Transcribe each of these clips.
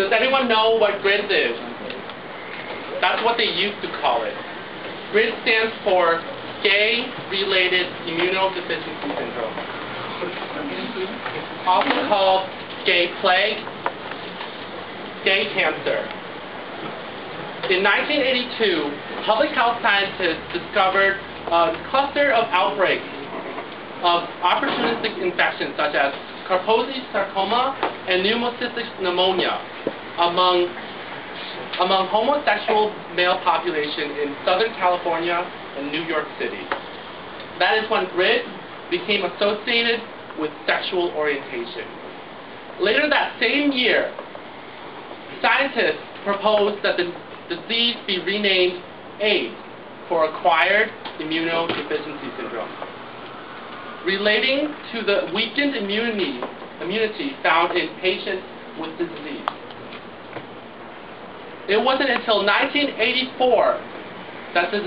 Does anyone know what GRIDS is? That's what they used to call it. GRID stands for Gay-Related Immunodeficiency Syndrome. Also called gay plague, gay cancer. In 1982, public health scientists discovered a cluster of outbreaks of opportunistic infections such as Kaposi sarcoma and pneumocystis pneumonia among homosexual male population in Southern California and New York City. That is when GRID became associated with sexual orientation. Later that same year, scientists proposed that the disease be renamed AIDS for Acquired Immunodeficiency Syndrome, relating to the weakened immunity found in patients with the disease. It wasn't until 1984 that the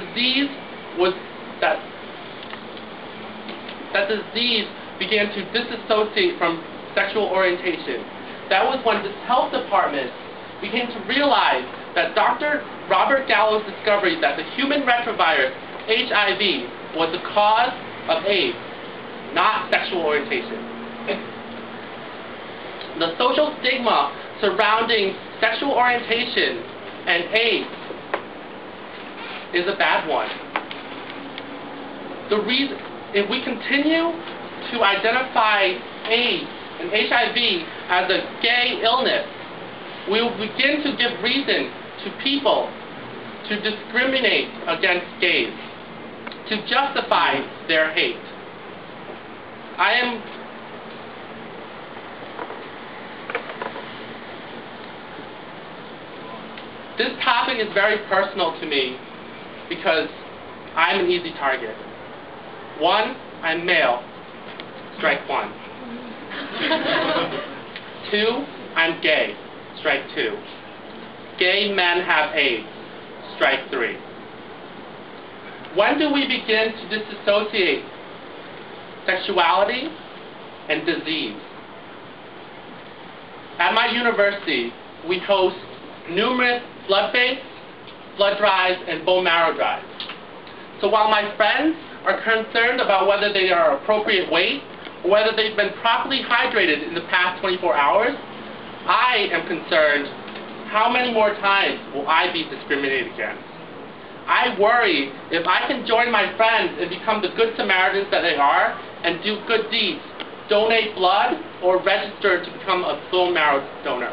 disease began to disassociate from sexual orientation. That was when the health department began to realize that Dr. Robert Gallo's discovery that the human retrovirus, HIV, was the cause of AIDS, not sexual orientation. The social stigma surrounding sexual orientation and AIDS is a bad one. The reason, if we continue to identify AIDS and HIV as a gay illness, we will begin to give reason to people to discriminate against gays, to justify their hate. This topic is very personal to me because I'm an easy target. 1, I'm male. Strike 1. 2, I'm gay. Strike 2. Gay men have AIDS. Strike 3. When do we begin to disassociate sexuality and disease? At my university, we host numerous blood banks, blood drives, and bone marrow drives. So while my friends are concerned about whether they are appropriate weight or whether they've been properly hydrated in the past 24 hours, I am concerned how many more times will I be discriminated against. I worry if I can join my friends and become the good Samaritans that they are and do good deeds, donate blood, or register to become a bone marrow donor.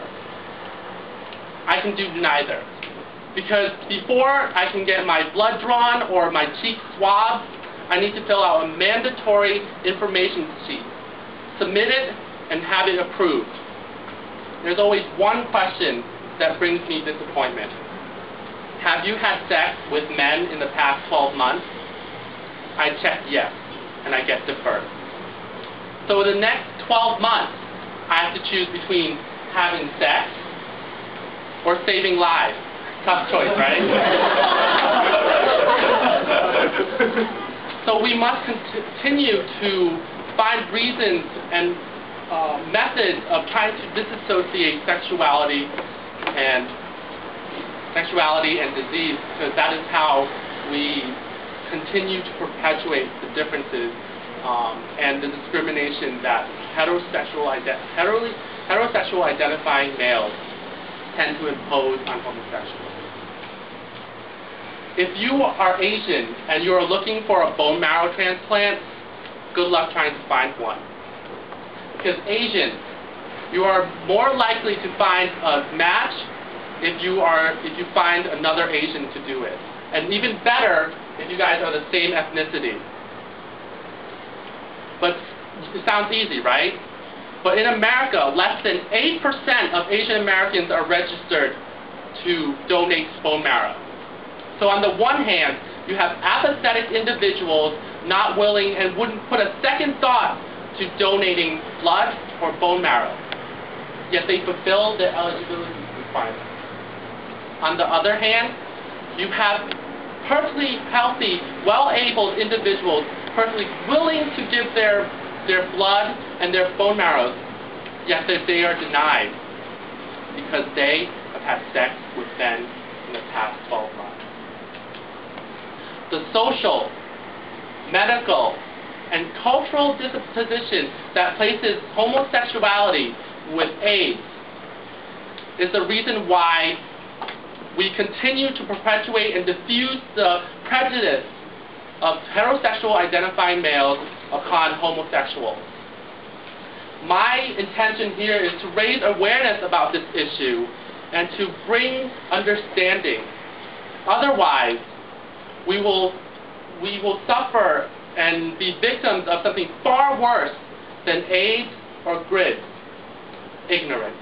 I can do neither. Because before I can get my blood drawn or my cheek swabbed, I need to fill out a mandatory information sheet, submit it, and have it approved. There's always one question that brings me disappointment. Have you had sex with men in the past 12 months? I check yes, and I get deferred. So the next 12 months, I have to choose between having sex or saving lives. Tough choice, right? So we must continue to find reasons and methods of trying to disassociate sexuality and disease, because that is how we continue to perpetuate the differences and the discrimination that heterosexual identifying males tend to impose on homosexuals. If you are Asian and you are looking for a bone marrow transplant, good luck trying to find one. Because Asians, you are more likely to find a match if you find another Asian to do it. And even better if you guys are the same ethnicity. But it sounds easy, right? But in America, less than 8% of Asian Americans are registered to donate bone marrow. So on the one hand, you have apathetic individuals not willing and wouldn't put a second thought to donating blood or bone marrow, yet they fulfill the eligibility requirements. On the other hand, you have perfectly healthy, well-abled individuals perfectly willing to give their blood and their bone marrows, yet they are denied. because they have had sex with men in the past 12 months. The social, medical, and cultural disposition that places homosexuality with AIDS is the reason why we continue to perpetuate and diffuse the prejudice of heterosexual identifying males upon homosexuals. My intention here is to raise awareness about this issue and to bring understanding. Otherwise, we will suffer and be victims of something far worse than AIDS or GRID, ignorance.